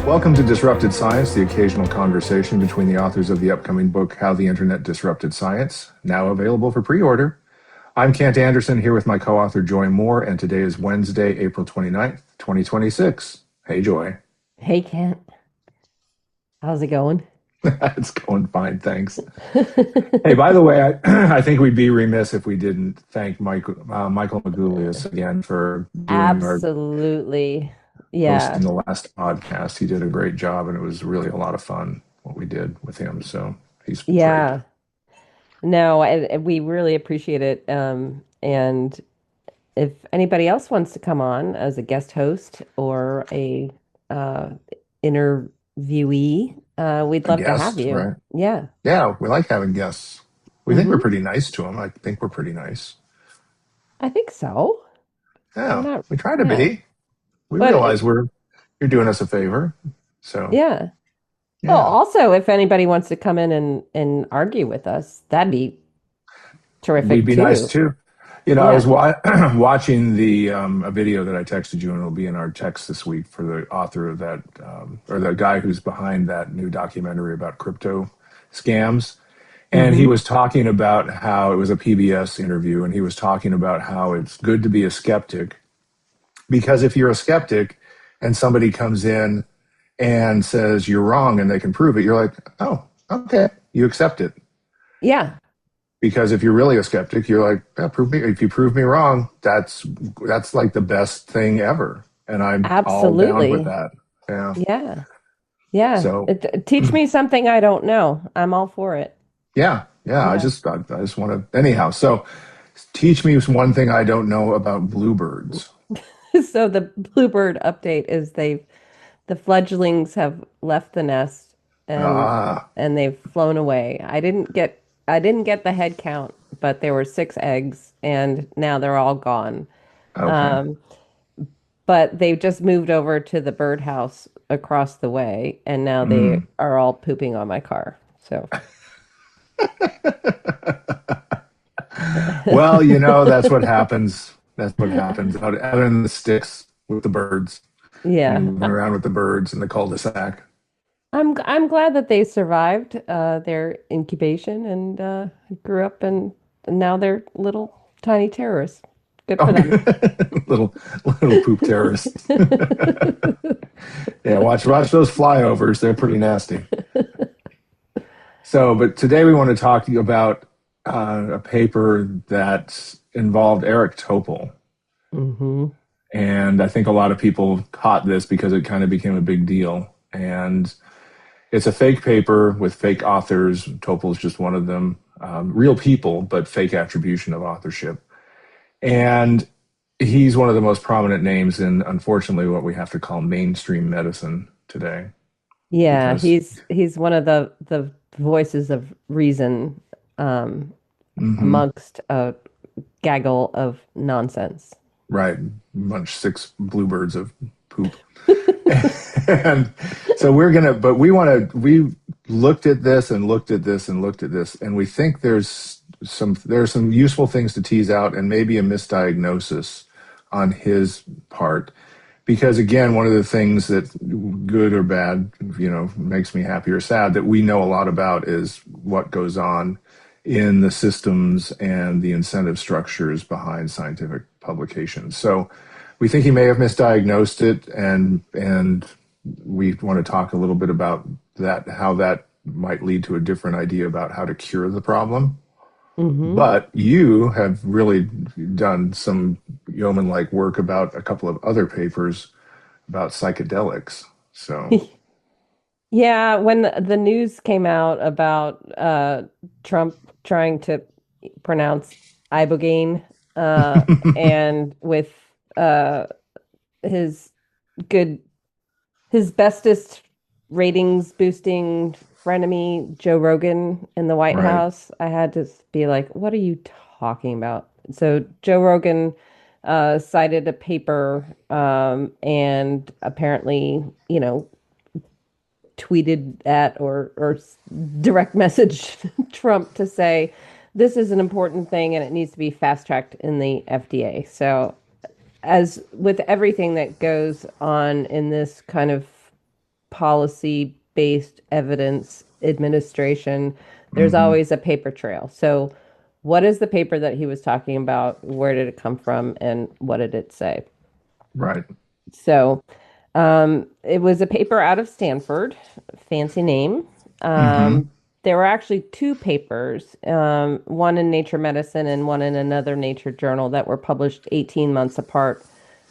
Welcome to Disrupted Science, the occasional conversation between the authors of the upcoming book, How the Internet Disrupted Science, now available for pre-order. I'm Kent Anderson, here with my co-author Joy Moore, and today is Wednesday, April 29th, 2026. Hey, Joy. Hey, Kent. How's it going? It's going fine, thanks. Hey, by the way, I think we'd be remiss if we didn't thank Michael Magoulias again for doing our Absolutely. hosting Yeah. the last podcast. He did a great job, and it was really a lot of fun what we did with him. So he's great. Yeah. No, and we really appreciate it. And if anybody else wants to come on as a guest host or a uh, interviewee, we'd A love to have guest, you. right? Yeah. Yeah, we like having guests. We think we're hmm pretty nice to them. I think we're pretty nice. I think so. I'm Yeah, not, we try to yeah. be. We But realize you're doing us a favor. So yeah. Oh, yeah, also, if anybody wants to come in and argue with us, that'd be we'd terrific be nice too. too. I was Yeah. watching the a video that I texted you, and it'll be in our text this week for the author of that, or the guy who's behind that new documentary about crypto scams. And he hmm was talking about how it was a PBS interview, and he was talking about how it's good to be a skeptic because if you're a skeptic and somebody comes in and says you're wrong and they can prove it, you're like, oh, okay, you accept it. Yeah. Because if you're really a skeptic, you're like, yeah, prove me. If you prove me wrong, that's like the best thing ever, and I'm all down with Absolutely. that. Yeah. Yeah. Yeah. So, Teach me something I don't know. I'm all for it. yeah, yeah. Yeah. I just want to. Anyhow, so teach me one thing I don't know about bluebirds. So the bluebird update is the fledglings have left the nest and Ah, and they've flown away. I didn't get the head count, but there were 6 eggs and now they're all gone. okay. Um, but they've just moved over to the birdhouse across the way and now they Mm. are all pooping on my car. So Well, that's what happens. That's what happens out in the sticks with the birds and yeah. moving around with the birds in the cul-de-sac. I'm glad that they survived their incubation and grew up and now they're little tiny terrorists. Good for them. Okay. little little poop terrorists. Yeah, watch those flyovers. They're pretty nasty. So, but today we want to talk to you about a paper that involved Eric Topol. hmm And I think a lot of people caught this because it kind of became a big deal. And it's a fake paper with fake authors. Topol's just one of them. Real people, but fake attribution of authorship. And he's one of the most prominent names in, unfortunately, what we have to call mainstream medicine today. Yeah, Because, he's one of the voices of reason um, mhm, amongst a gaggle of nonsense. right, munch six bluebirds of poop. And so we looked at this and looked at this and looked at this, and we think there's some useful things to tease out and maybe a misdiagnosis on his part. Because again, one of the things that, good or bad, makes me happy or sad, that we know a lot about is what goes on in the systems and the incentive structures behind scientific publications. So we think he may have misdiagnosed it, and we want to talk a little bit about that, how that might lead to a different idea about how to cure the problem. hmm But you have really done some yeoman-like work about a couple of other papers about psychedelics. So, Yeah, when the news came out about Trump trying to pronounce ibogaine and with uh, his good his bestest ratings boosting frenemy Joe Rogan in the White right. House, I had to be like, what are you talking about? So Joe Rogan cited a paper and apparently, tweeted at or direct message Trump to say this is an important thing and it needs to be fast tracked in the FDA. So as with everything that goes on in this kind of policy-based evidence administration, there's Hmm. always a paper trail. So, what is the paper that he was talking about? Where did it come from? And what did it say? Right. So, it was a paper out of Stanford, fancy name. Hmm. Um, there were actually two papers, one in Nature Medicine and one in another Nature journal that were published 18 months apart,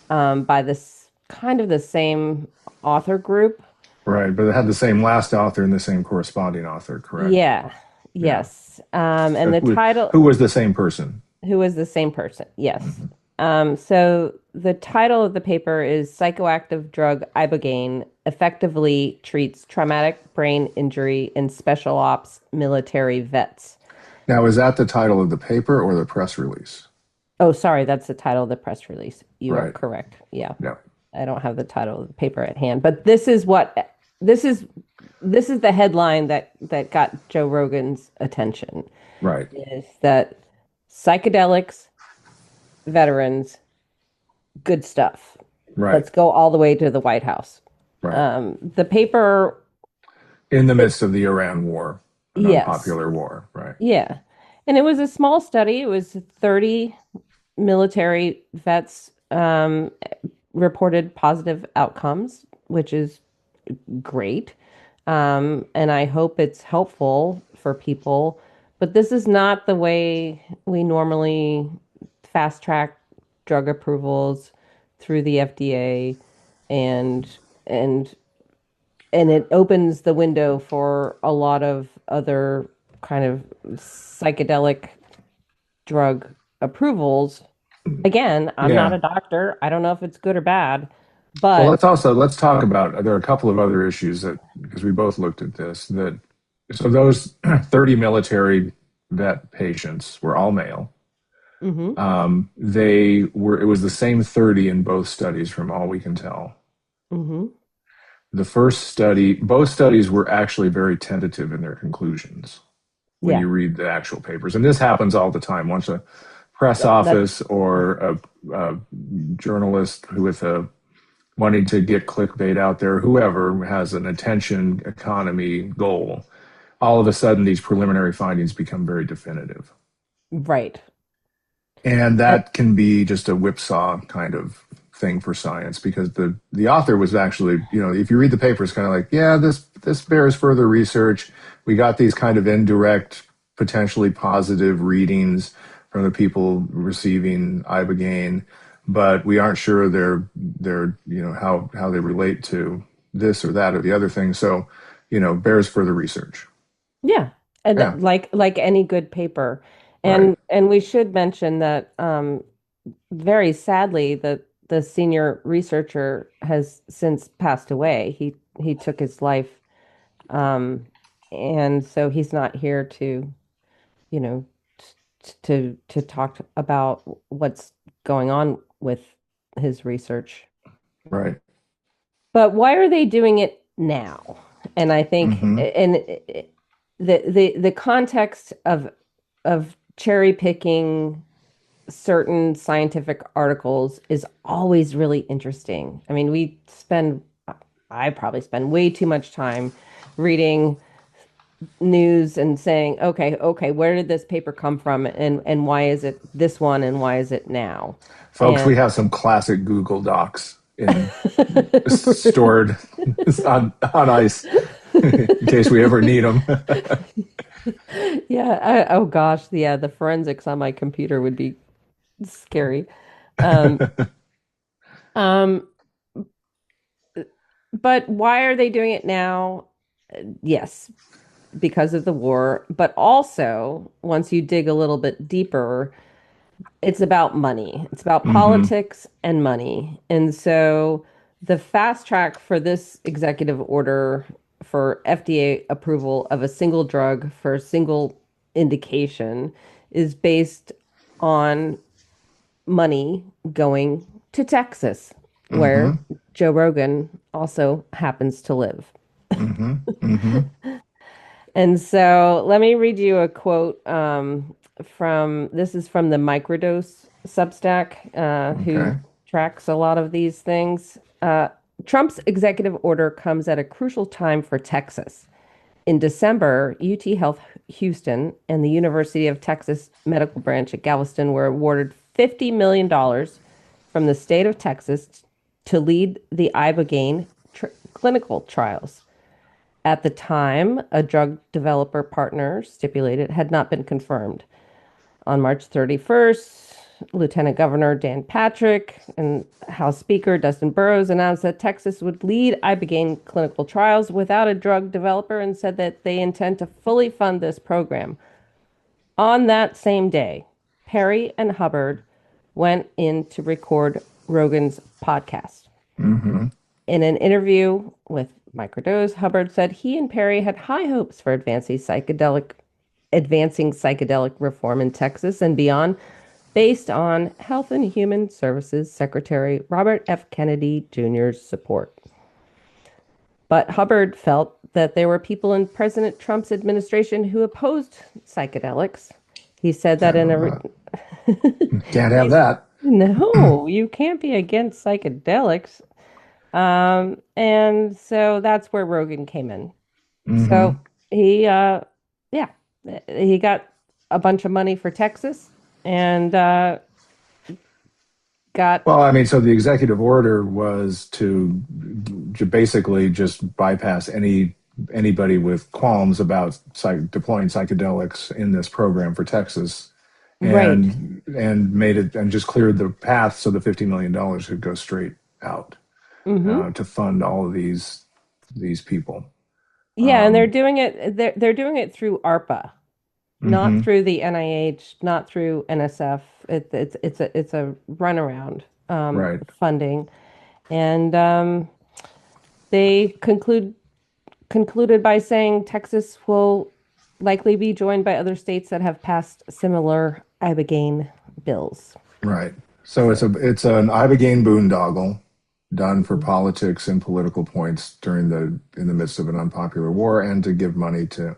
by this kind of the same author group. Right. But it had the same last author and the same corresponding author, correct? Yeah, Yeah. yes. And So the title, who was the same person? who was the same person? Yes. Hmm. So the title of the paper is Psychoactive Drug Ibogaine Effectively Treats Traumatic Brain Injury in Special Ops Military Vets. Now, is that the title of the paper or the press release? Oh, sorry, that's the title of the press release. You are Right. correct. Yeah. Yeah. I don't have the title of the paper at hand, but this is this is the headline that got Joe Rogan's attention, Right. is that psychedelics, veterans, good stuff. Right. Let's go all the way to the White House. Right. The paper, In the midst of the Iran war, an yes, unpopular war. Right. yeah. And it was a small study. It was 30 military vets, reported positive outcomes, which is great. And I hope it's helpful for people. But this is not the way we normally fast track drug approvals through the FDA, and and and it opens the window for a lot of other kind of psychedelic drug approvals. Again, I'm not Yeah. a doctor. I don't know if it's good or bad, Well, but let's talk about, there are a couple of other issues that, because we both looked at this, that so those 30 military vet patients were all male. mhm, It was the same 30 in both studies from all we can tell. mhm, The first study, both studies were actually very tentative in their conclusions when yeah, you read the actual papers. And this happens all the time. Once a press that office or a journalist who with a wanting to get clickbait out there, whoever has an attention economy goal, all of a sudden these preliminary findings become very definitive. right. And Uh, that can be just a whipsaw kind of thing for science because the author was actually, if you read the paper, it's kind of like, yeah, this bears further research. We got these kind of indirect, potentially positive readings from the people receiving ibogaine, but we aren't sure they're how they relate to this or that or the other thing. So, bears further research. Yeah, and Yeah. like any good paper, Right. and we should mention that, very sadly, the senior researcher has since passed away. He took his life, um, and so he's not here to, you know, to talk about what's going on with his research. Right. But why are they doing it now? And I think, Mm-hmm. and the context of cherry picking certain scientific articles is always really interesting. I mean, I probably spend way too much time reading news and saying, okay, where did this paper come from, and why is it this one, and why is it now? Folks, And we have some classic Google Docs in stored on ice in case we ever need them. yeah, oh gosh, yeah, the forensics on my computer would be scary. Um, um, but why are they doing it now? Yes, because of the war, but also once you dig a little bit deeper, it's about money. It's about Hmm. politics and money. And so the fast track for this executive order for FDA approval of a single drug for a single indication is based on money going to Texas, where Hmm. Joe Rogan also happens to live. Hmm. Hmm. And so let me read you a quote, from this is from the Microdose Substack, who Okay. tracks a lot of these things. Trump's executive order comes at a crucial time for Texas. In December, UT Health Houston and the University of Texas Medical Branch at Galveston were awarded $50 million from the state of Texas to lead the Ibogaine clinical trials. At the time, a drug developer partner stipulated had not been confirmed. On March 31st, Lieutenant Governor Dan Patrick and House Speaker Dustin Burrows announced that Texas would lead Ibogaine clinical trials without a drug developer and said that they intend to fully fund this program. On that same day, Perry and Hubbard went in to record Rogan's podcast. Mm-hmm. In an interview with Microdose, Hubbard said he and Perry had high hopes for advancing psychedelic reform in Texas and beyond, based on Health and Human Services Secretary Robert F. Kennedy Jr.'s support. But Hubbard felt that there were people in President Trump's administration who opposed psychedelics. He said that in a... Can't have that. No, you can't be against psychedelics. And so that's where Rogan came in. Mm-hmm. So he got a bunch of money for Texas and got. Well, I mean, so the executive order was to basically just bypass anybody with qualms about deploying psychedelics in this program for Texas, and made it and just cleared the path so the $50 million could go straight out to fund all of these people. Yeah, and they're doing it. They're doing it through ARPA, not through the NIH, not through NSF. It's a runaround funding, and they concluded by saying Texas will likely be joined by other states that have passed similar Ibogaine bills. Right. So it's an Ibogaine boondoggle done for politics and political points in the midst of an unpopular war, and to give money to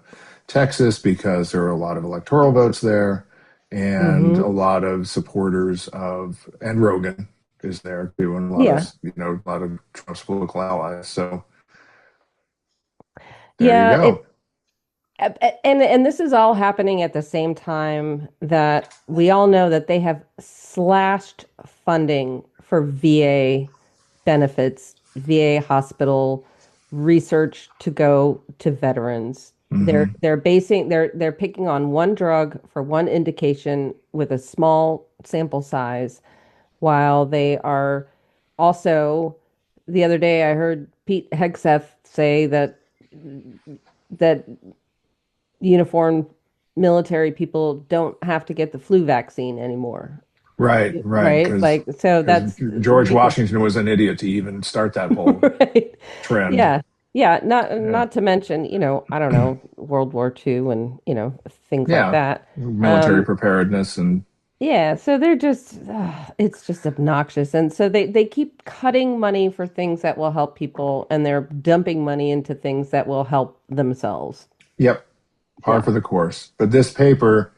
Texas because there are a lot of electoral votes there and a lot of supporters and Rogan is there too, and a lot of Trump's political allies. So there you go. And this is all happening at the same time that we all know that they have slashed funding for VA benefits, VA hospital research to go to veterans. They're picking on one drug for one indication with a small sample size, while they are also, the other day I heard Pete Hegseth say that uniformed military people don't have to get the flu vaccine anymore. Right. Like, so that's George Washington was an idiot to even start that whole trend. Yeah. Not to mention, I don't know, World War II and, things like that. Military preparedness and. Yeah. So they're just, it's just obnoxious. And so they keep cutting money for things that will help people, and they're dumping money into things that will help themselves. Yep. Par for the course. But this paper,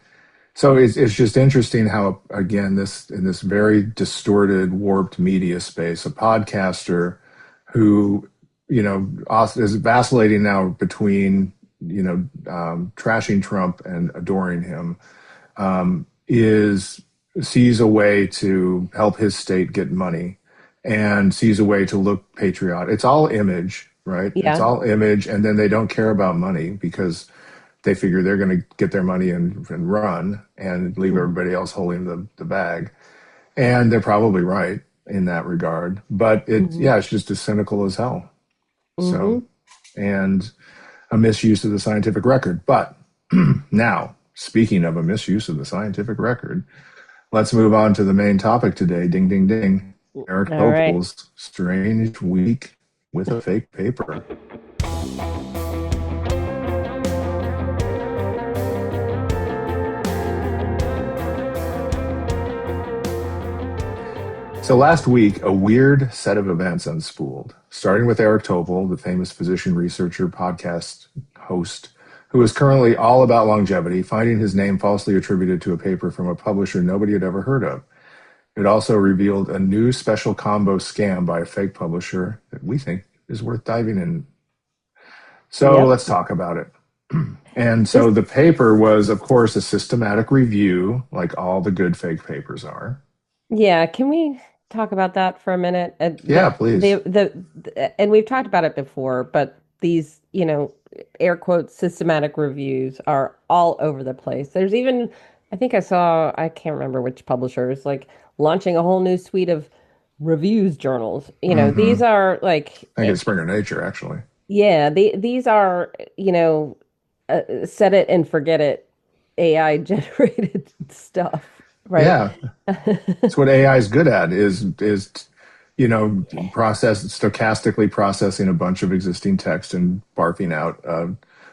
so it's just interesting how, again, in this very distorted, warped media space, a podcaster who, is vacillating now between, trashing Trump and adoring him, sees a way to help his state get money and sees a way to look patriotic. It's all image, right? Yeah. It's all image. And then they don't care about money because they figure they're going to get their money and run and leave everybody else holding the bag. And they're probably right in that regard. But it's just as cynical as hell. So, and a misuse of the scientific record. But now, speaking of a misuse of the scientific record, let's move on to the main topic today. Ding, ding, ding. Eric Topol's Strange Week with a Fake Paper. So last week, a weird set of events unspooled, starting with Eric Topol, the famous physician researcher podcast host, who is currently all about longevity, finding his name falsely attributed to a paper from a publisher nobody had ever heard of. It also revealed a new special combo scam by a fake publisher that we think is worth diving in. So Yep. let's talk about it. And so This, the paper was, of course, a systematic review, like all the good fake papers are. yeah, can we talk about that for a minute? Yeah, please. And we've talked about it before, but these, air quotes systematic reviews are all over the place. There's even, I think I can't remember which publishers, like launching a whole new suite of reviews journals. Mm-hmm. These are like, I think it's Springer Nature, actually. yeah, these are, set it and forget it AI generated stuff, right? Yeah, it's what AI is good at is process stochastically processing a bunch of existing text and barfing out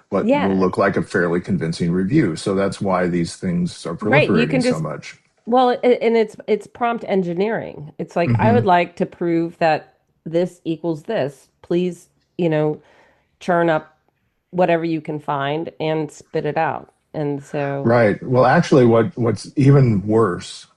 what will Yeah, look like a fairly convincing review. So that's why these things are right. You proliferating can so just much. well, and it's prompt engineering. It's like I would Hmm. like to prove that this equals this. Please, churn up whatever you can find and spit it out. And so, Right. Well, actually, what's even worse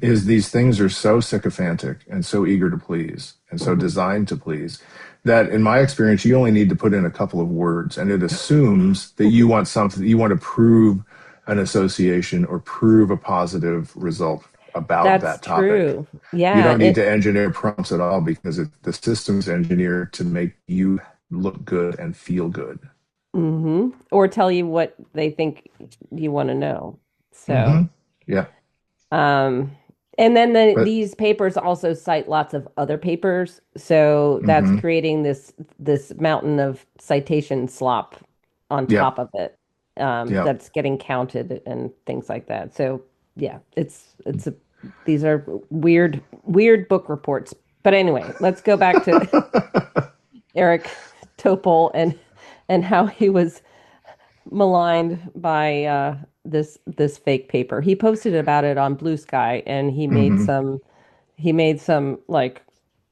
is these things are so sycophantic and so eager to please and so mhm. designed to please that, in my experience, you only need to put in a couple of words, and it assumes that you want something, you want to prove an association or prove a positive result about That's that topic. true. You Yeah, don't need it to engineer prompts at all because the system's engineered to make you look good and feel good. or tell you what they think you want to know. So, Hmm. Yeah. Um, and then But these papers also cite lots of other papers, so that's hmm. creating this mountain of citation slop on Yep. top of it, Yep. that's getting counted and things like that. So yeah, these are weird book reports. But anyway, let's go back to Eric Topol and how he was maligned by this fake paper. He posted about it on Blue Sky, and Hmm. he made some like,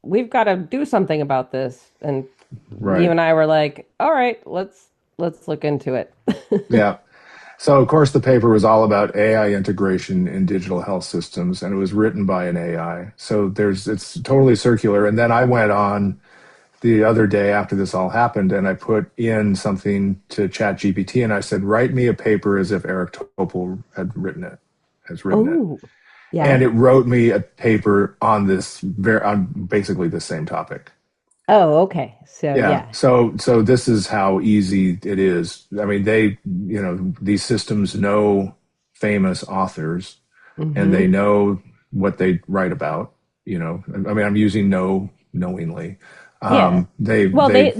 we've got to do something about this. And you Right. and I were like, all right, let's look into it. Yeah. So, of course, the paper was all about AI integration in digital health systems, and it was written by an AI. So it's totally circular. And then I went on the other day after this all happened, and I put in something to Chat GPT, and I said, "Write me a paper as if Eric Topol has written it." Oh, And yeah. it wrote me a paper on on basically the same topic. Oh, okay. So Yeah. yeah. So this is how easy it is. I mean, these systems know famous authors and they Hmm. know what they write about, I mean, I'm using know knowingly. Yeah. They've Well, they've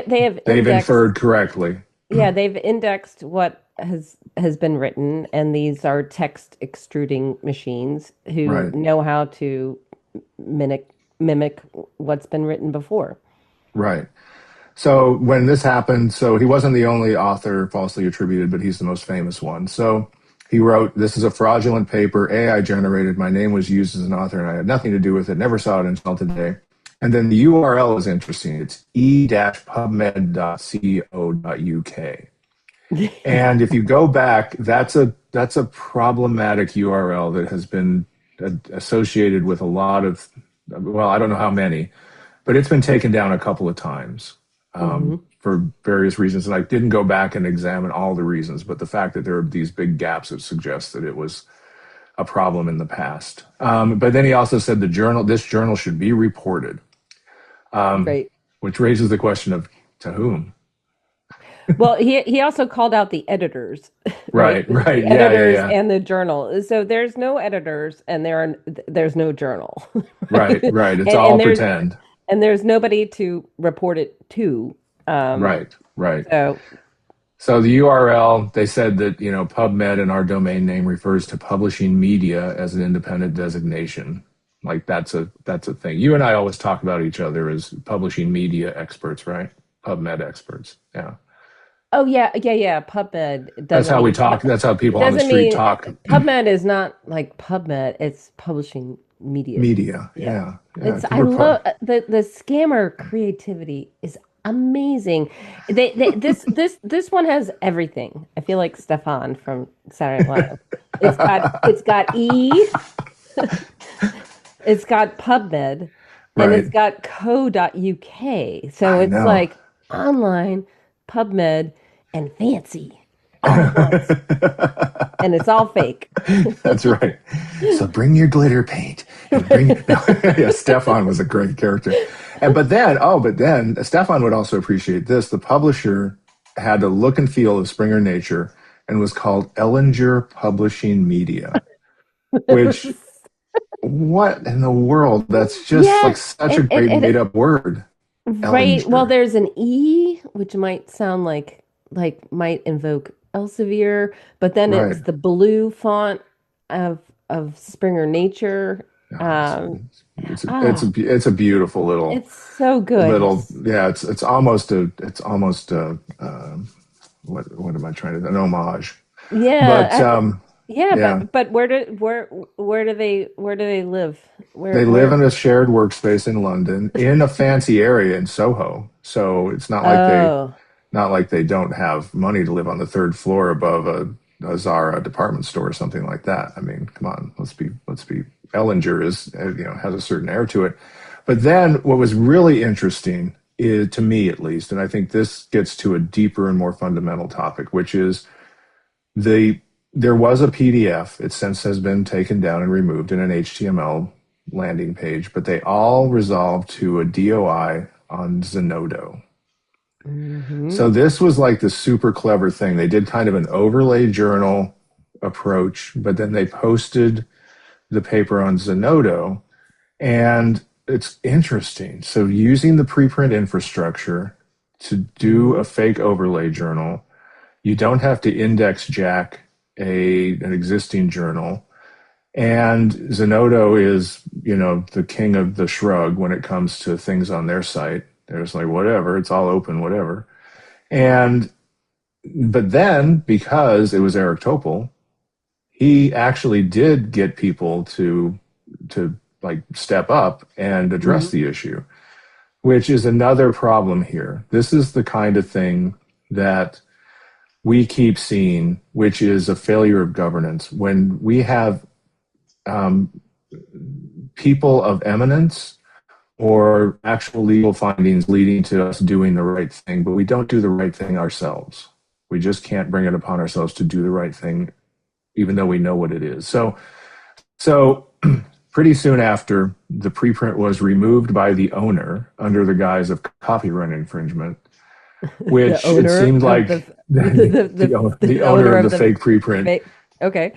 they have they've indexed. inferred correctly. Yeah, they've indexed what has been written, and these are text extruding machines who Right. know how to mimic mimic what's been written before. Right. So when this happened, so he wasn't the only author falsely attributed, but he's the most famous one. So he wrote, "This is a fraudulent paper, AI generated. My name was used as an author and I had nothing to do with it. Never saw it until today." And then the URL is interesting. It's e-pubmed.co.uk. And if you go back, that's a problematic URL that has been associated with a lot of, well, I don't know how many, but it's been taken down a couple of times Hmm. for various reasons. And I didn't go back and examine all the reasons, but the fact that there are these big gaps that suggests that it was a problem in the past. But then he also said this journal should be reported, Right. which raises the question of to whom? Well, he also called out the editors, right? Right, The right, yeah, yeah, editors yeah, and the journal. So there's no editors, and there's no journal, right? right, right. It's And, all pretend. there's nobody to report it to. Um, Right, right. so So the URL, they said that, PubMed in our domain name refers to publishing media as an independent designation. Like that's a thing. You and I always talk about each other as publishing media experts, right? PubMed experts. Yeah. Oh yeah. PubMed That's doesn't how we mean talk. That's how it people on the doesn't street mean talk. PubMed is not like PubMed. It's publishing media. Media. Yeah. Yeah. Yeah. It's Because I we're love the scammer creativity is amazing. This one has everything. I feel like Stefan from Saturday Night Live. It's got E. It's got PubMed and it's Right. got co.uk. So I it's know. like online, PubMed, and fancy all at once. And it's all fake. That's right. So bring your glitter paint and bring no, yeah, Stefan was a great character. But then Stefan would also appreciate this. The publisher had the look and feel of Springer Nature and was called Ellinger Publishing Media, which what in the world? That's just Yeah, like such a and great made up word. right. Well, Ellinger. there's an E, which might sound like might invoke Elsevier, but then it's Right. the blue font of Springer Nature. No, Um, it's ah, it's a beautiful it's so good. yeah, it's almost what am I trying to, an homage. But Yeah, yeah, yeah, but where do they live? they live Where? in a shared workspace in London in a fancy area in Soho. So it's Oh, not like they don't have money to live on the third floor above a Zara department store or something like that. I mean, come on, let's be Ellinger is has a certain air to it. But then what was really interesting is, to me at least, and I think this gets to a deeper and more fundamental topic, which is the there was a PDF. It since has been taken down and removed in an HTML landing page, but they all resolved to a DOI on Zenodo. hmm. So this was like the super clever thing. They did kind of an overlay journal approach, but then they posted the paper on Zenodo. And it's interesting. So using the preprint infrastructure to do Hmm. a fake overlay journal, you don't have to index jack an existing journal. And Zenodo is, the king of the shrug when it comes to things on their site. They're just like, whatever, it's all open, whatever. And but then because it was Eric Topol, he actually did get people to like step up and address Hmm. the issue, which is another problem here. This is the kind of thing that we keep seeing, which is a failure of governance. When we have um, people of eminence or actual legal findings leading to us doing the right thing, but we don't do the right thing ourselves. We just can't bring it upon ourselves to do the right thing, even though we know what it is. So pretty soon after, the preprint was removed by the owner under the guise of copyright infringement, The which it owner seemed of like the the owner owner of of the the fake preprint. fake. Okay.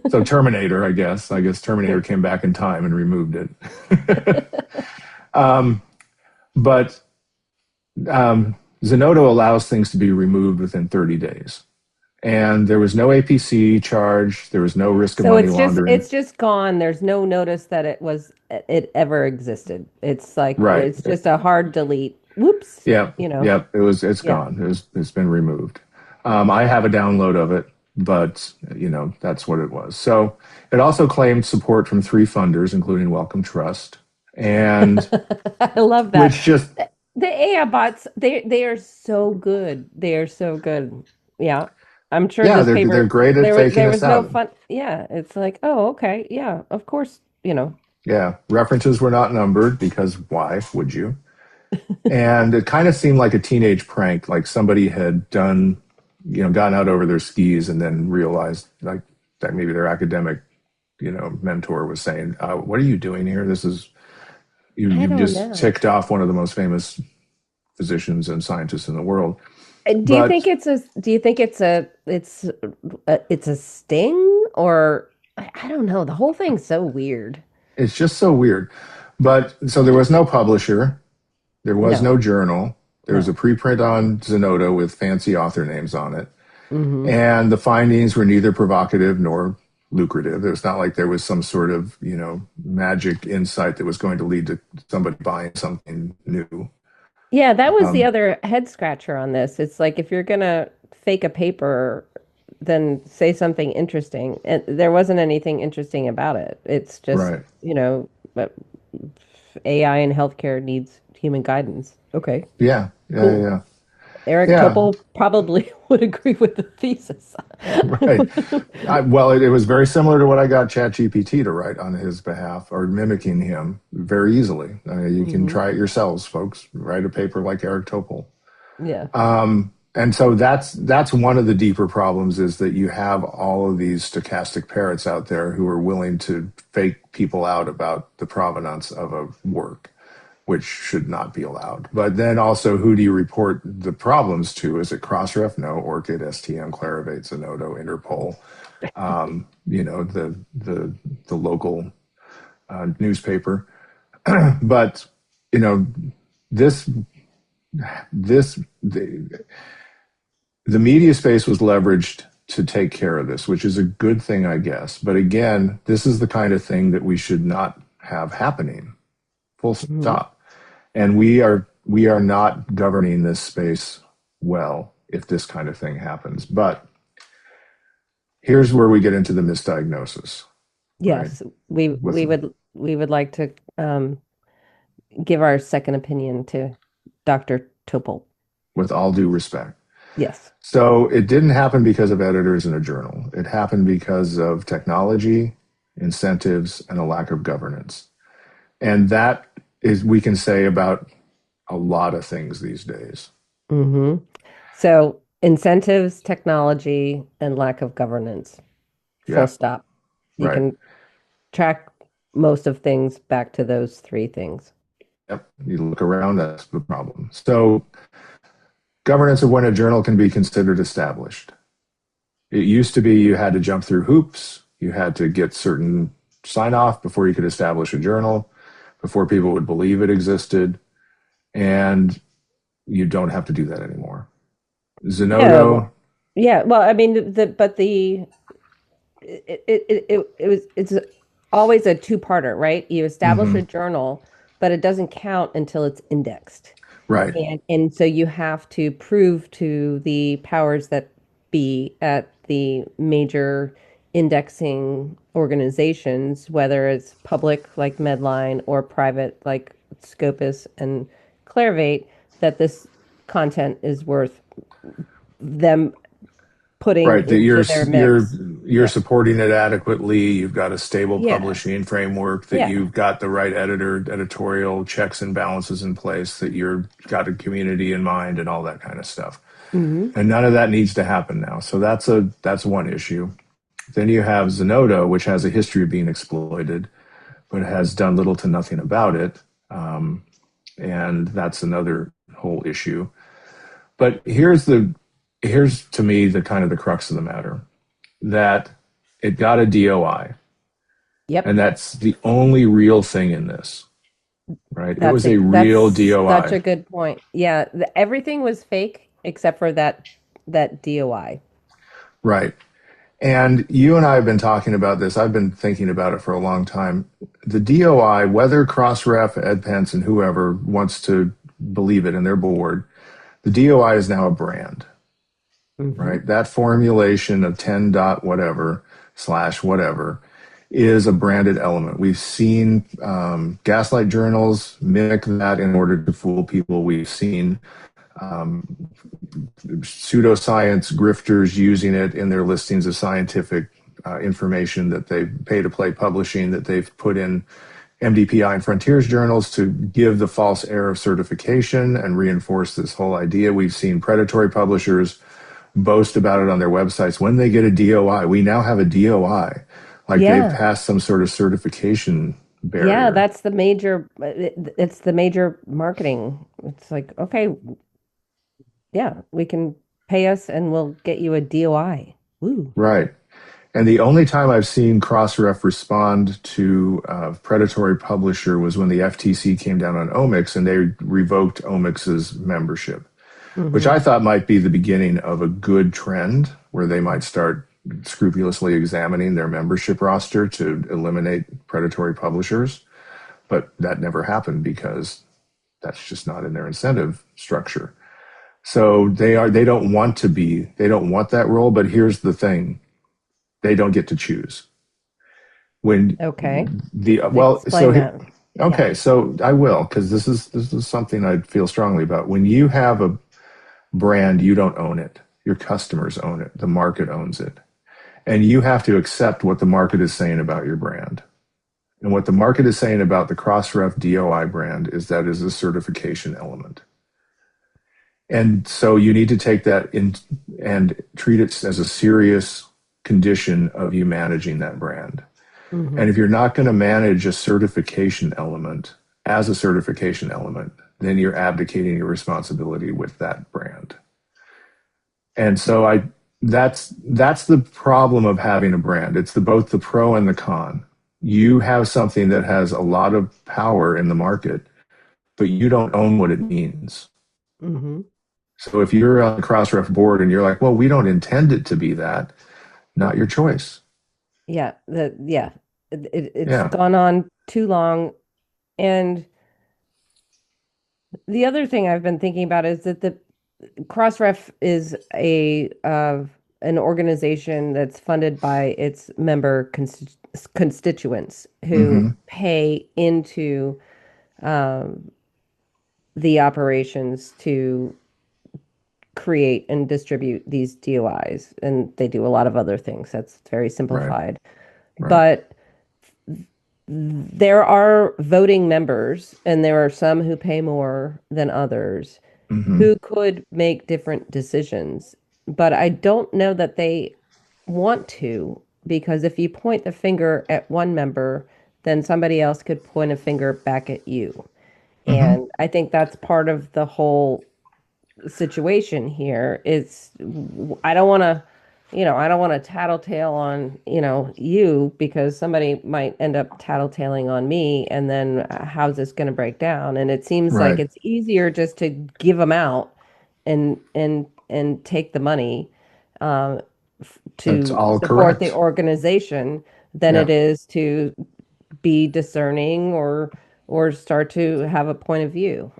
So Terminator, I guess. I guess Terminator came back in time and removed it. um, but Zenodo allows things to be removed within 30 days. And there was no APC charge. There was no risk of So money laundering. it's just gone. There's no notice that it ever existed. It's like Right. it's just a hard delete. Whoops, Yep. you know. Yep. It's Yeah. gone. It's been removed. I have a download of it, but that's what it was. So it also claimed support from three funders, including Welcome Trust, and I love that. which just The AI bots, they are so good. They are so good. Yeah. I'm sure yeah, this they're paper great at faking there us was no out. fun. Yeah, it's like, oh, okay. Yeah, of course, Yeah, references were not numbered because why would you? And it kind of seemed like a teenage prank, like somebody had gotten out over their skis and then realized like that maybe their academic, mentor was saying, "What are you doing here? This is I you've don't just know. ticked off one of the most famous physicians and scientists in the world." Do But you think it's a sting or I don't know. The whole thing's so weird. it's just so weird. But so there was no publisher, there was No, no journal. There was a no. preprint on Zenodo with fancy author names on it. Hmm. And the findings were neither provocative nor lucrative. It's not like there was some sort of, magic insight that was going to lead to somebody buying something new. Yeah, that was the Um, other head scratcher on this. It's like if you're gonna fake a paper, then say something interesting. And there wasn't anything interesting about it. It's just, right. but AI in healthcare needs human guidance. Okay, Yeah. Yeah. cool. Yeah. Eric Yeah, Topol probably would agree with the thesis. right. Well, it was very similar to what I got ChatGPT to write on his behalf, or mimicking him very easily. You can Hmm. try it yourselves, folks. Write a paper like Eric Topol. Yeah. And so that's one of the deeper problems, is that you have all of these stochastic parrots out there who are willing to fake people out about the provenance of a work, which should not be allowed. But then also, who do you report the problems to? Is it CrossRef? No. Orchid, STM, Clarivate, Zenodo, Interpol. The local newspaper. But you know this this the media space was leveraged to take care of this, which is a good thing, I guess. But again, this is the kind of thing that we should not have happening. Full Mhm. stop. And we are not governing this space well if this kind of thing happens. But here's where we get into the misdiagnosis, right? Yes, we With we would like to give our second opinion to Dr. Topol. with all due respect. Yes. So it didn't happen because of editors in a journal. It happened because of technology, incentives, and a lack of governance. And that is, we can say about a lot of things these days. Hmm. So incentives, technology, and lack of governance. Full Yeah, stop. You right. can track most of things back to those three things. Yep. You look around, that's the problem. So governance of when a journal can be considered established. It used to be you had to jump through hoops, you had to get certain sign off before you could establish a journal, before people would believe it existed. And you don't have to do that anymore. No. Zenodo, Yeah. Well, I mean, it's always a two-parter, right? You establish a mm-hmm, journal, but it doesn't count until it's indexed. right, And so you have to prove to the powers that be at the major indexing organizations, whether it's public like Medline or private like Scopus and Clarivate, that this content is worth them putting right. That you're into their you're mix. you're Yeah. supporting it adequately. You've got a stable Yeah. publishing framework. That Yeah. you've got the right editorial checks and balances in place. That you've got a community in mind and all that kind of stuff. Hmm. And none of that needs to happen now. So that's one issue. Then you have Zenodo, which has a history of being exploited, but has done little to nothing about it. And that's another whole issue. But here's to me the kind of the crux of the matter, that it got a DOI, and Yep. that's the only real thing in this, right? It was a That's real such DOI, a good point. Yeah, everything was fake except for that DOI. right? And you and I have been talking about this. I've been thinking about it for a long time. The DOI, whether CrossRef, EdPence, and whoever wants to believe it, and their board, the DOI is now a brand, Hmm. right? That formulation of 10 dot whatever slash whatever is a branded element. We've seen gaslight journals mimic that in order to fool people. We've seen pseudoscience grifters using it in their listings of scientific information that they pay to play publishing, that they've put in MDPI and Frontiers journals to give the false air of certification and reinforce this whole idea. We've seen predatory publishers boast about it on their websites. When they get a DOI, we now have a DOI, like they've Yeah. passed some sort of certification Yeah, barrier. that's it's the major marketing. It's like, okay, yeah, we can pay us and we'll get you a DOI. Woo. Right. And the only time I've seen Crossref respond to a predatory publisher was when the FTC came down on Omics and they revoked Omics's membership, which Hmm. I thought might be the beginning of a good trend where they might start scrupulously examining their membership roster to eliminate predatory publishers. But that never happened because that's just not in their incentive structure. So they don't want that role. But here's the thing: they don't get to choose when Okay. the well. Explain that. Yeah. Okay, so I will, because this is something I feel strongly about. When you have brand, you don't own it. Your customers own it. The market owns it. And you have to accept what the market is saying about your brand. And what the market is saying about the CrossRef DOI brand is that is a certification element. And so you need to take that in and treat it as a serious condition of you managing that brand. Mm-hmm. And if you're not going to manage a certification element as a certification element, then you're abdicating your responsibility with that brand. And so that's the problem of having a brand. It's both the pro and the con. You have something that has a lot of power in the market, but you don't own what it means. Mm-hmm. So if you're on the CrossRef board and you're like, well, we don't intend it to be that, not your choice. Yeah, it's Yeah. gone on too long. And the other thing I've been thinking about is that the CrossRef is a an organization that's funded by its member constituents who Mm-hmm. pay into um, the operations to create and distribute these DOIs, and they do a lot of other things. That's very Right. simplified, Right. but there are voting members, and there are some who pay more than others Mm-hmm. who could make different decisions. But I don't know that they want to, because if you point the finger at one member, then somebody else could point a finger back at you. Mm-hmm. And I think that's part of the whole situation here. Is I don't want to, I don't want to tattletale on, you, because somebody might end up tattletaling on me, and then how's this going to break down? And it seems like Right. it's easier just to give them out and take the money That's to all support the correct. organization than it Yeah. is to be discerning or start to have a point of view.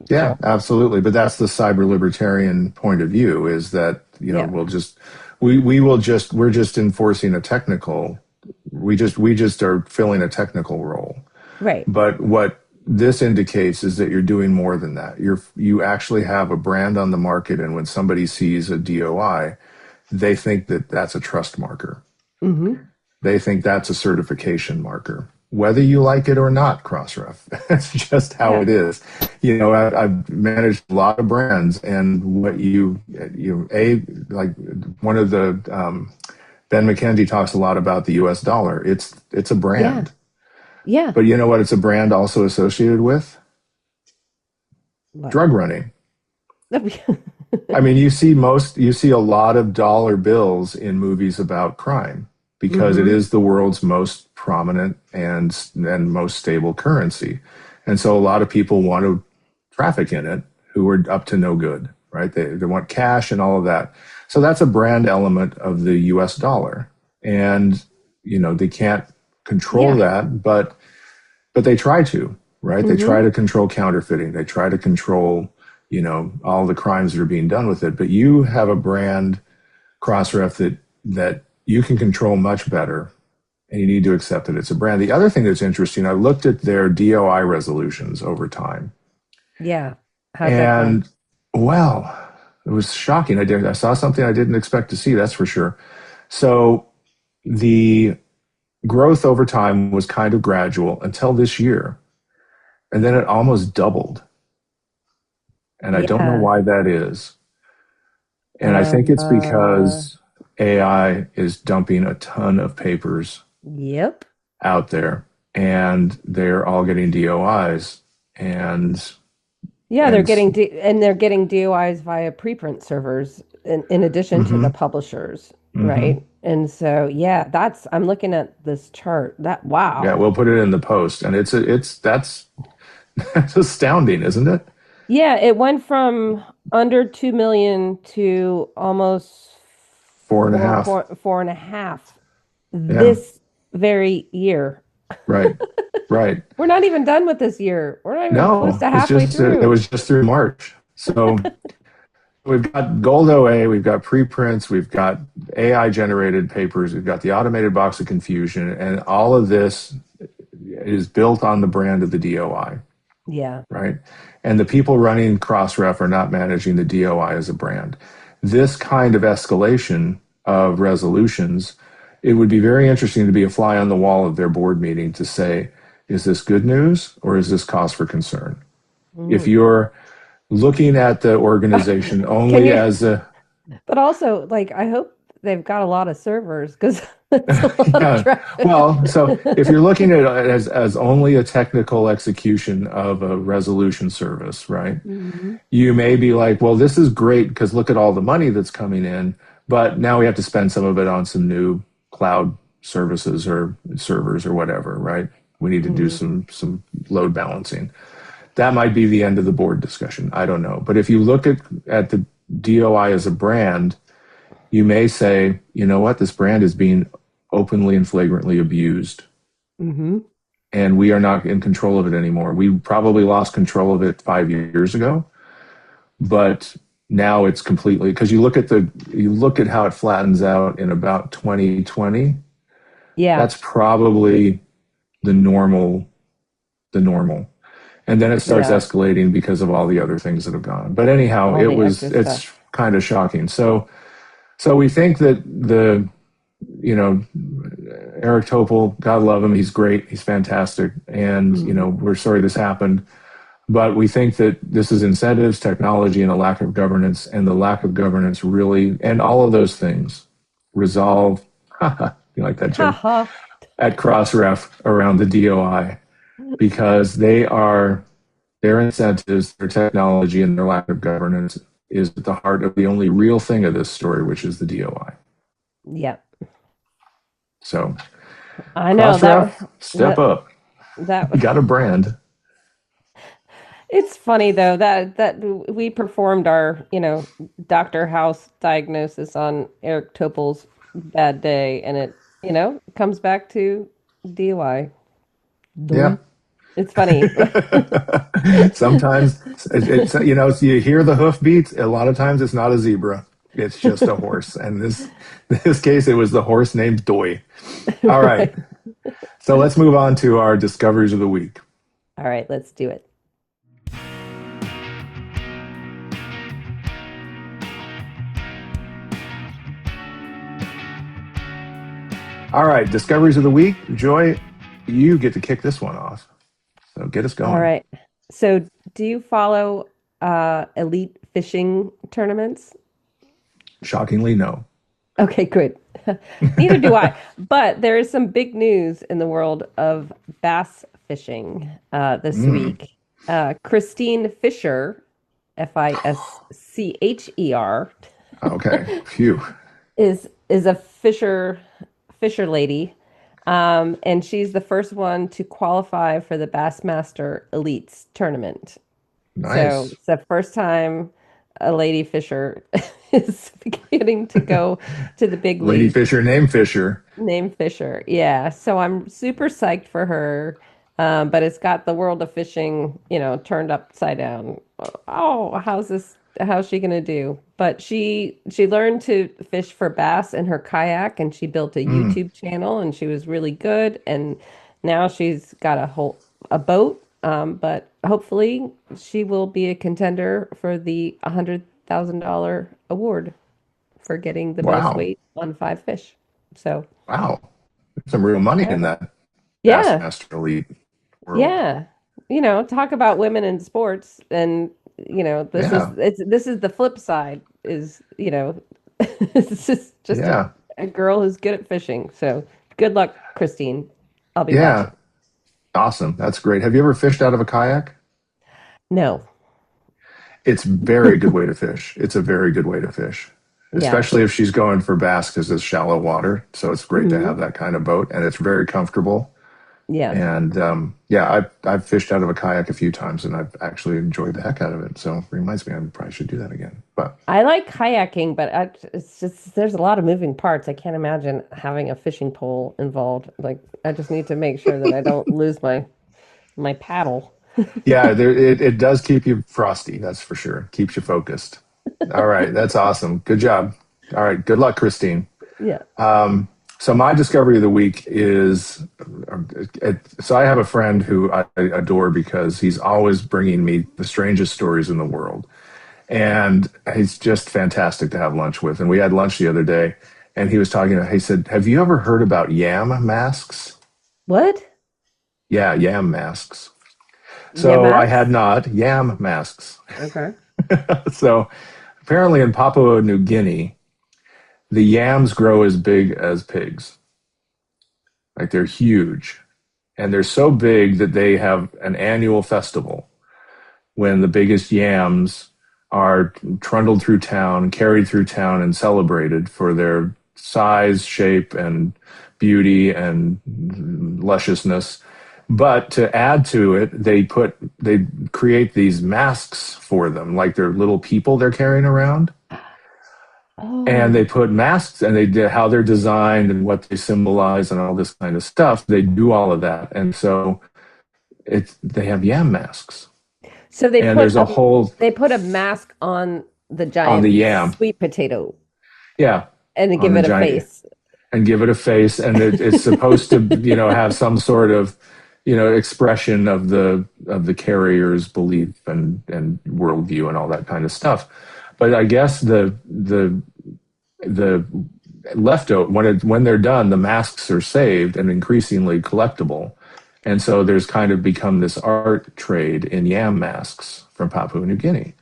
Yeah, So, absolutely. But that's the cyber libertarian point of view is that, yeah, we're just enforcing a technical, we just are filling a technical role. right. But what this indicates is that you're doing more than that. You actually have a brand on the market, and when somebody sees a DOI, they think that that's a trust marker. Hmm. They think that's a certification marker, whether you like it or not. Crossref, that's just how Yeah. it is. I've managed a lot of brands, and what like one of the Ben McKenzie talks a lot about the U.S. dollar. It's a Yeah. brand, Yeah. but you know what? It's a brand also associated with What? drug running. I mean, you see a lot of dollar bills in movies about crime because it Hmm. is the world's most prominent and most stable currency. And so a lot of people want to traffic in it who are up to no good, right? They want cash and all of that. So that's a brand element of the US dollar. And they can't control Yeah. that, but they try to, right? They try Hmm. to control counterfeiting. They try to control, all the crimes that are being done with it. But you have a brand, Crossref, that you can control much better, and you need to accept that it's a brand. The other thing that's interesting, I looked at their DOI resolutions over time, Yeah. How's that going? and well, it was shocking. I saw something I didn't expect to see. That's for sure. So the growth over time was kind of gradual until this year, and then it almost doubled. And I don't know Yeah. why that is. And I think it's Uh, because AI is dumping a ton of papers yep. out there, and they're all getting DOIs. And Yeah, and they're getting DOIs via preprint servers in addition to the hmm publishers, hmm right? And so, yeah, I'm looking at this chart. yeah, Wow. we'll put it in the post, and that's that's astounding, isn't it? Yeah, it went from under 2 million to almost Four and a half. four and a half Yeah, this very year. right, right. We're not even done with this year. We're not even close No, to halfway it through. was just through March. So we've got Gold OA, we've got preprints, we've got AI generated papers, we've got the automated box of confusion, and all of this is built on the brand of the DOI. Yeah. right? And the people running CrossRef are not managing the DOI as a brand. This kind of escalation of resolutions, it would be very interesting to be a fly on the wall of their board meeting to say, is this good news or is this cause for concern? If Mm. you're looking at the organization Can only you, as a, but also, like, I hope they've got a lot of servers because that's a lot of yeah, traffic. well, so if you're looking at it as only a technical execution of a resolution service, right? Mhm. You may be like, well, this is great because look at all the money that's coming in, but now we have to spend some of it on some new cloud services or servers or whatever, right? We need to do Mhm. some load balancing. That might be the end of the board discussion. I don't know. But if you look at the DOI as a brand, you may say, you know what, this brand is being openly and flagrantly abused, Mhm. and we are not in control of it anymore. We probably lost control of it 5 years ago, but now it's completely, because you look at how it flattens out in about 2020. Yeah. That's probably the normal, the normal. And then it starts Yeah. escalating because of all the other things that have gone. But anyhow, All the extra stuff. it's kind of shocking. So we think that you know, Eric Topol, God love him, he's great, he's fantastic, and Mhm. we're sorry this happened, but we think that this is incentives, technology, and a lack of governance, and the lack of governance really, and all of those things resolve. You like that, Jim? Haha. At CrossRef around the DOI, because their incentives, their technology, and their lack of governance is at the heart of the only real thing of this story, which is the DOI. Yeah. So I know CrossRef, step that up. that You got a brand. it's funny though that we performed our, Dr. House diagnosis on Eric Topol's bad day and it, comes back to DUI. Yeah. Doi. It's funny. Sometimes you hear the hoof beats. A lot of times it's not a zebra. It's just a horse. And this case, it was the horse named Doi. All right. Right. So let's move on to our discoveries of the week. All right, let's do it. All right. Discoveries of the week. Joy, you get to kick this one off. So get us All going. right. So, do you follow elite fishing tournaments? Shockingly, no. Okay, good. Neither do I. But there is some big news in the world of bass fishing this Mm, week. Christine Fisher, Fischer, okay. Phew. is a fisher lady, and she's the first one to qualify for the Bassmaster Elites tournament. So Nice. it's the first time a lady fisher is getting to go to the big Lady leagues. Fisher, name Fisher. Named Fisher. Yeah. So I'm super psyched for her. But it's got the world of fishing, turned upside down. Oh, how's she gonna do? But she learned to fish for bass in her kayak and she built a Mm, YouTube channel and she was really good. And now she's got a boat. But hopefully she will be a contender for the $100,000 award for getting the most wow. weight on 5 fish. So Wow. There's some real money yeah. in that Yeah. Bassmaster Elite world. Yeah. Talk about women in sports and Yeah. this is the flip side is, it's just Yeah. a girl who's good at fishing. So good luck, Christine. I'll be Yeah. watching. Awesome. That's great. Have you ever fished out of a kayak? No. It's a very good way to fish. It's a very good way to fish, Yeah. especially if she's going for bass because it's shallow water. So it's great to have Hmm. that kind of boat, and it's very comfortable. Yeah. And yeah, I've fished out of a kayak a few times, and I've actually enjoyed the heck out of it. So it reminds me I probably should do that again. But I like kayaking, but it's just there's a lot of moving parts. I can't imagine having a fishing pole involved. Like I just need to make sure that I don't lose my paddle. yeah, it does keep you frosty. That's for sure. Keeps you focused. All right, that's awesome. Good job. All right, good luck, Christine. Yeah. So my discovery of the week is, so I have a friend who I adore because he's always bringing me the strangest stories in the world. And he's just fantastic to have lunch with. And we had lunch the other day, and he was talking, he said, have you ever heard about yam masks? What? Yeah, yam masks. Yeah, So I Max? had not, yam masks. Okay. So apparently in Papua New Guinea, the yams grow as big as pigs. Like they're huge. And they're so big that they have an annual festival when the biggest yams are trundled through town, carried through town, and celebrated for their size, shape, and beauty and lusciousness. But to add to it, they create these masks for them, like they're little people they're carrying around. And they Oh, put masks and they did how they're designed and what they symbolize and all this kind of stuff. They do all of that. And so they have yam masks. so And there's a whole they put a mask on the on giant the yam. sweet potato Yeah, and then on give the it a giant face. and give it a face, and it's supposed to, have some sort of, expression of the carrier's belief and worldview and all that kind of stuff. But I guess the leftover when they're done, the masks are saved and increasingly collectible, and so there's kind of become this art trade in yam masks from Papua New Guinea.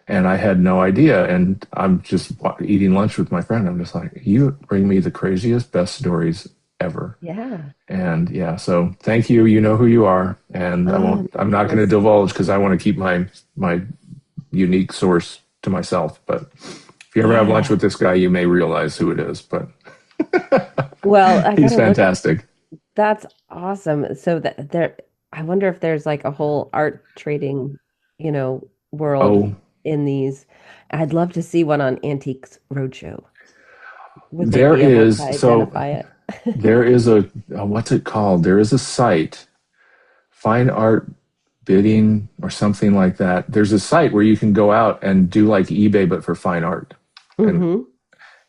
And I had no idea. And I'm just eating lunch with my friend. I'm just like, you bring me the craziest, best stories ever. Yeah. And yeah, so thank you. You know who you are. And I'm not going to Yes. divulge because I want to keep my unique source to myself. But if you ever have lunch Yeah. with this guy, you may realize who it is. But Well, I he's gotta look at fantastic. that's awesome. So that there, I wonder if there's like a whole art trading, world Oh, in these. I'd love to see one on Antiques Roadshow. Would they there be able to is. So identify it? there is what's it called? There is a site, Fine Art Bidding or something like that. There's a site where you can go out and do like eBay, but for fine art. And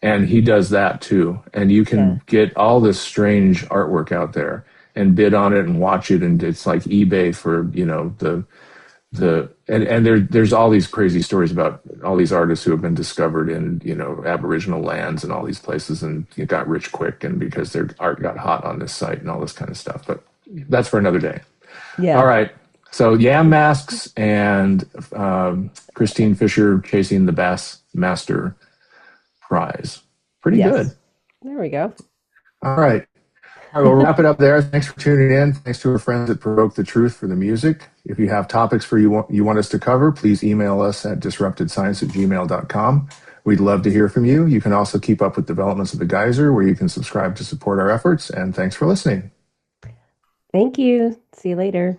Mm-hmm. he does that too. And you Yeah. can get all this strange artwork out there and bid on it and watch it. And it's like eBay for, and there's all these crazy stories about all these artists who have been discovered in, Aboriginal lands and all these places and got rich quick and because their art got hot on this site and all this kind of stuff. But that's for another day. All Yeah. right. So yam masks and Christine Fisher chasing the Bass Master prize. Pretty good. Yes. There we go. All right. All right, we'll wrap it up there. Thanks for tuning in. Thanks to our friends at Provoke the Truth for the music. If you have topics you want us to cover, please email us at disruptedscience@gmail.com. We'd love to hear from you. You can also keep up with developments of the Geyser, where you can subscribe to support our efforts. And thanks for listening. Thank you. See you later.